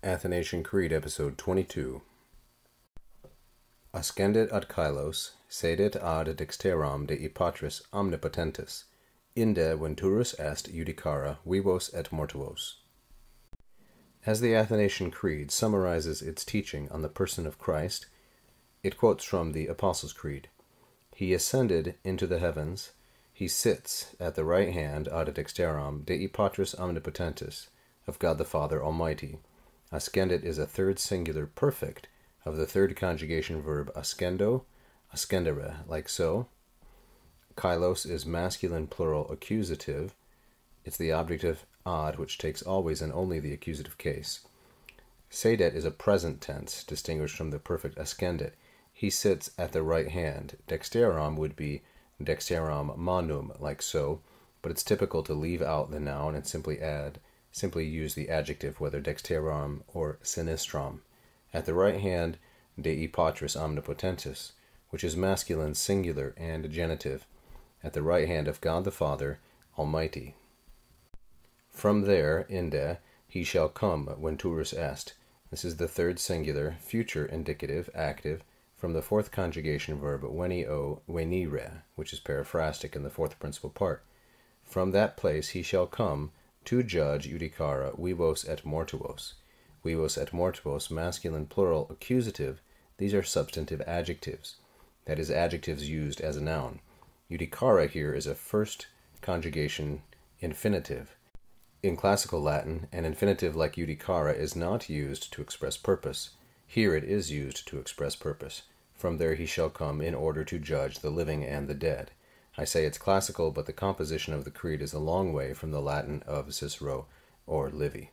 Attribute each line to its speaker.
Speaker 1: Athanasian Creed, Episode 22. Ascendit ad caelos, sedet ad dexteram de patris omnipotentis, inde venturus est judicare vivos et mortuos. As the Athanasian Creed summarizes its teaching on the person of Christ, it quotes from the Apostles' Creed. He ascended into the heavens, he sits at the right hand ad dexteram de patris omnipotentis, of God the Father Almighty. Ascendit is a third singular perfect of the third conjugation verb ascendo, ascendere, like so. Kailos is masculine plural accusative. It's the objective ad, which takes always and only the accusative case. Sedet is a present tense, distinguished from the perfect ascendit. He sits at the right hand. Dexteram would be dexteram manum, like so, but it's typical to leave out the noun and simply use the adjective, whether dexteram or sinistram. At the right hand, dei patris omnipotentis, which is masculine singular and genitive. At the right hand of God the Father Almighty. From there, inde, he shall come, venturus est. This is the third singular, future indicative, active, from the fourth conjugation verb venio, venire, which is periphrastic in the fourth principal part. From that place he shall come, to judge judicare vivos et mortuos. Vivos et mortuos, masculine plural accusative, these are substantive adjectives, that is, adjectives used as a noun. Judicare here is a first conjugation infinitive. In classical Latin, an infinitive like judicare is not used to express purpose. Here it is used to express purpose. From there he shall come in order to judge the living and the dead. I say it's classical, but the composition of the creed is a long way from the Latin of Cicero or Livy.